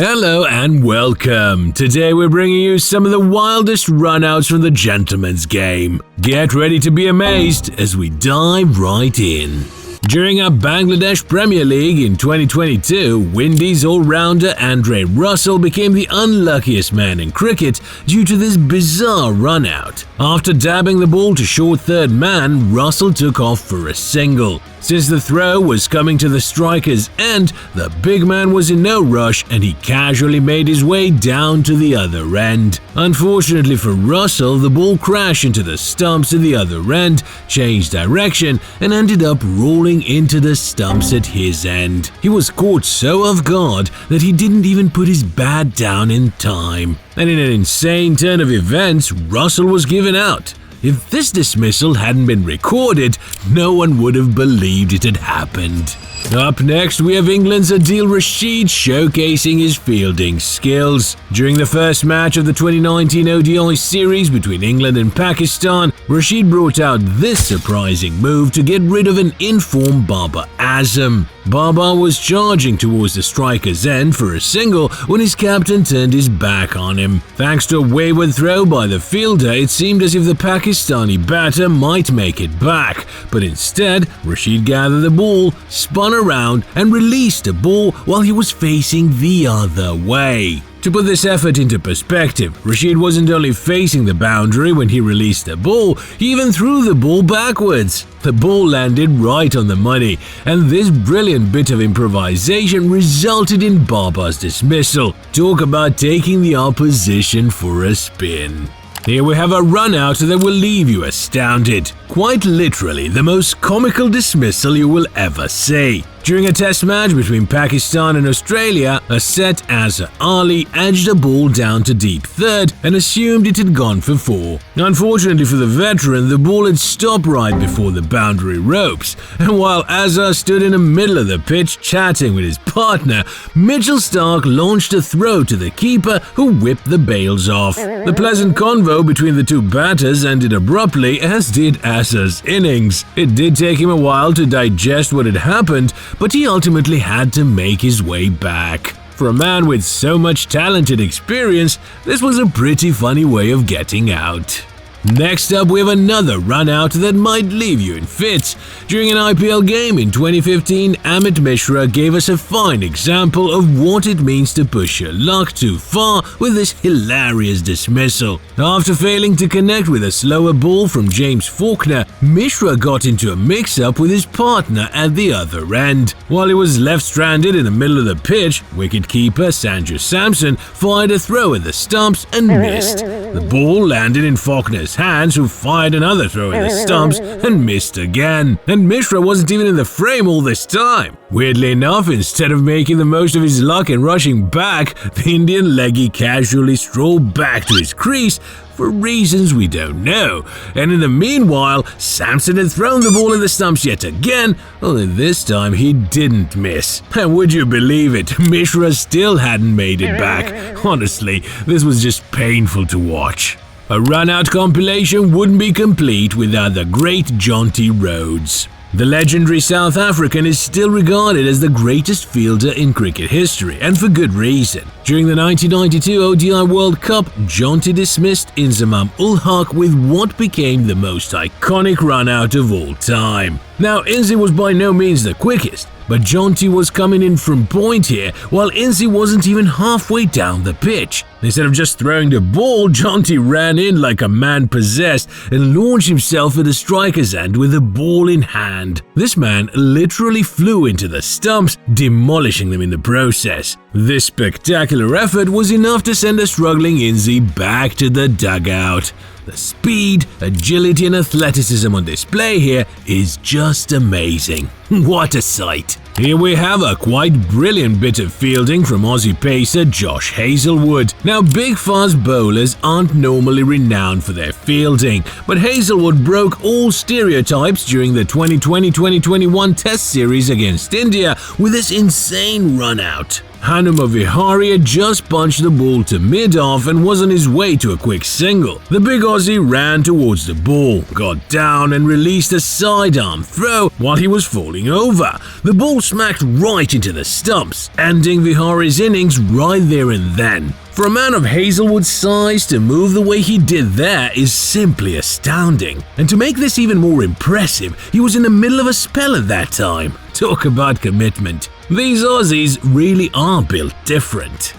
Hello and welcome. Today we're bringing you some of the wildest runouts from the gentleman's game. Get ready to be amazed as we dive right in. During our Bangladesh Premier League in 2022, Windies all-rounder Andre Russell became the unluckiest man in cricket due to this bizarre run-out. After dabbing the ball to short third man, Russell took off for a single. Since the throw was coming to the striker's end, the big man was in no rush and he casually made his way down to the other end. Unfortunately for Russell, the ball crashed into the stumps at the other end, changed direction, and ended up rolling into the stumps at his end. He was caught so off guard that he didn't even put his bat down in time. And in an insane turn of events, Russell was given out. If this dismissal hadn't been recorded, no one would have believed it had happened. Up next, we have England's Adil Rashid showcasing his fielding skills. During the first match of the 2019 ODI series between England and Pakistan, Rashid brought out this surprising move to get rid of an in-form Babar Azam. Babar was charging towards the striker's end for a single when his captain turned his back on him. Thanks to a wayward throw by the fielder, it seemed as if the Pakistani batter might make it back, but instead, Rashid gathered the ball, spun around and released the ball while he was facing the other way. To put this effort into perspective, Rashid wasn't only facing the boundary when he released the ball, he even threw the ball backwards. The ball landed right on the money, and this brilliant bit of improvisation resulted in Babar's dismissal. Talk about taking the opposition for a spin. Here we have a run-out that will leave you astounded. Quite literally, the most comical dismissal you will ever see. During a test match between Pakistan and Australia, Asset Azhar Ali edged a ball down to deep third and assumed it had gone for four. Unfortunately for the veteran, the ball had stopped right before the boundary ropes, and while Azhar stood in the middle of the pitch chatting with his partner, Mitchell Starc launched a throw to the keeper who whipped the bails off. The pleasant convo between the two batters ended abruptly, as did Azhar's innings. It did take him a while to digest what had happened, but he ultimately had to make his way back. For a man with so much talent and experience, this was a pretty funny way of getting out. Next up, we have another run-out that might leave you in fits. During an IPL game in 2015, Amit Mishra gave us a fine example of what it means to push your luck too far with this hilarious dismissal. After failing to connect with a slower ball from James Faulkner, Mishra got into a mix-up with his partner at the other end. While he was left stranded in the middle of the pitch, wicketkeeper Sanju Samson fired a throw at the stumps and missed. The ball landed in Faulkner's hands, who fired another throw in the stumps and missed again. And Mishra wasn't even in the frame all this time. Weirdly enough, instead of making the most of his luck and rushing back, the Indian leggy casually strolled back to his crease for reasons we don't know. And in the meanwhile, Samson had thrown the ball in the stumps yet again, only this time he didn't miss. And would you believe it, Mishra still hadn't made it back. Honestly, this was just painful to watch. A run-out compilation wouldn't be complete without the great Jonty Rhodes. The legendary South African is still regarded as the greatest fielder in cricket history, and for good reason. During the 1992 ODI World Cup, Jonty dismissed Inzamam ul Haq with what became the most iconic run-out of all time. Now, Inzi was by no means the quickest, but Jonty was coming in from point here, while Inzi wasn't even halfway down the pitch. Instead of just throwing the ball, Jonty ran in like a man possessed and launched himself at the striker's end with the ball in hand. This man literally flew into the stumps, demolishing them in the process. This spectacular effort was enough to send a struggling Inzi back to the dugout. The speed, agility and athleticism on display here is just amazing. What a sight! Here we have a quite brilliant bit of fielding from Aussie pacer Josh Hazlewood. Now, big fast bowlers aren't normally renowned for their fielding, but Hazlewood broke all stereotypes during the 2020-2021 Test series against India with this insane run-out. Hanuma Vihari had just punched the ball to mid-off and was on his way to a quick single. The big Aussie ran towards the ball, got down and released a sidearm throw while he was falling over. The ball smacked right into the stumps, ending Vihari's innings right there and then. For a man of Hazelwood's size to move the way he did there is simply astounding. And to make this even more impressive, he was in the middle of a spell at that time. Talk about commitment. These Aussies really are built different.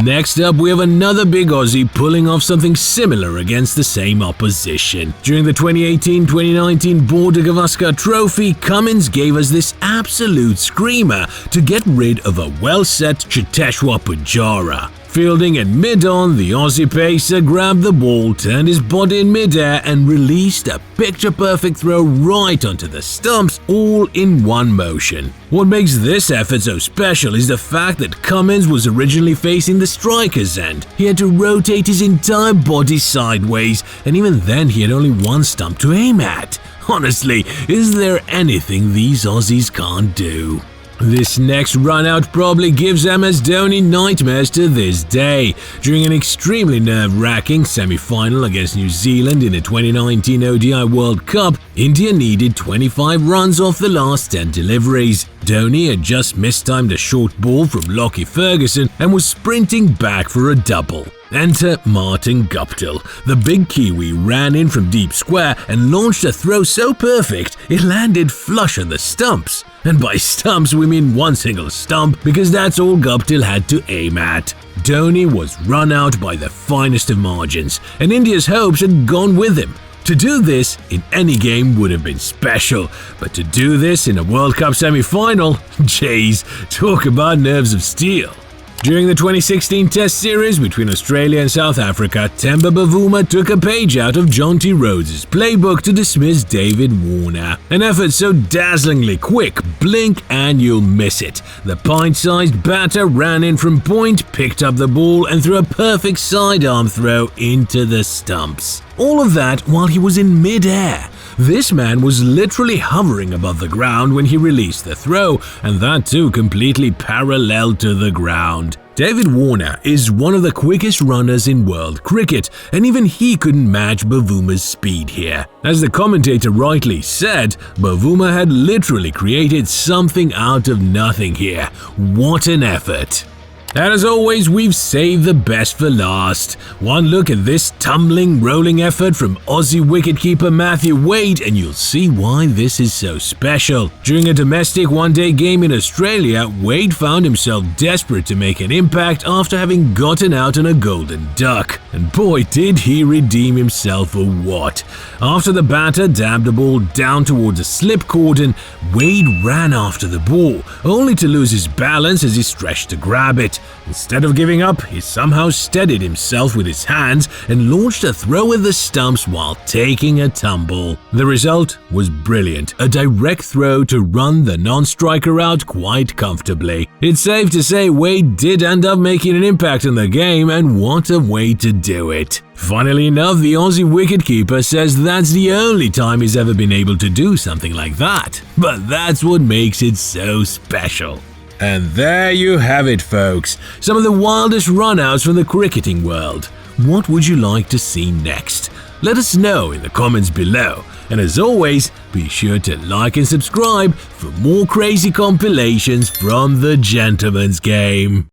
Next up, we have another big Aussie pulling off something similar against the same opposition. During the 2018-2019 Border Gavaskar Trophy, Cummins gave us this absolute screamer to get rid of a well-set Cheteshwar Pujara. Fielding at mid-on, the Aussie pacer grabbed the ball, turned his body in mid-air and released a picture-perfect throw right onto the stumps, all in one motion. What makes this effort so special is the fact that Cummins was originally facing the striker's end. He had to rotate his entire body sideways, and even then he had only one stump to aim at. Honestly, is there anything these Aussies can't do? This next run-out probably gives MS Dhoni nightmares to this day. During an extremely nerve-wracking semi-final against New Zealand in the 2019 ODI World Cup, India needed 25 runs off the last 10 deliveries. Dhoni had just mistimed a short ball from Lockie Ferguson and was sprinting back for a double. Enter Martin Guptill. The big Kiwi ran in from deep square and launched a throw so perfect it landed flush on the stumps. And by stumps we mean one single stump because that's all Guptill had to aim at. Dhoni was run out by the finest of margins, and India's hopes had gone with him. To do this in any game would have been special, but to do this in a World Cup semi-final, jeez, talk about nerves of steel. During the 2016 Test series between Australia and South Africa, Temba Bavuma took a page out of Jonty Rhodes' playbook to dismiss David Warner. An effort so dazzlingly quick, blink and you'll miss it. The pint-sized batter ran in from point, picked up the ball and threw a perfect sidearm throw into the stumps. All of that while he was in mid-air. This man was literally hovering above the ground when he released the throw, and that too completely parallel to the ground. David Warner is one of the quickest runners in world cricket, and even he couldn't match Bavuma's speed here. As the commentator rightly said, Bavuma had literally created something out of nothing here. What an effort! And as always, we've saved the best for last. One look at this tumbling, rolling effort from Aussie wicketkeeper Matthew Wade and you'll see why this is so special. During a domestic one-day game in Australia, Wade found himself desperate to make an impact after having gotten out on a golden duck. And boy did he redeem himself or what. After the batter dabbed the ball down towards a slip cordon, Wade ran after the ball, only to lose his balance as he stretched to grab it. Instead of giving up, he somehow steadied himself with his hands and launched a throw at the stumps while taking a tumble. The result was brilliant, a direct throw to run the non-striker out quite comfortably. It's safe to say Wade did end up making an impact in the game, and what a way to do it. Funnily enough, the Aussie wicketkeeper says that's the only time he's ever been able to do something like that. But that's what makes it so special. And there you have it, folks. Some of the wildest runouts from the cricketing world. What would you like to see next? Let us know in the comments below. And as always, be sure to like and subscribe for more crazy compilations from the Gentleman's Game.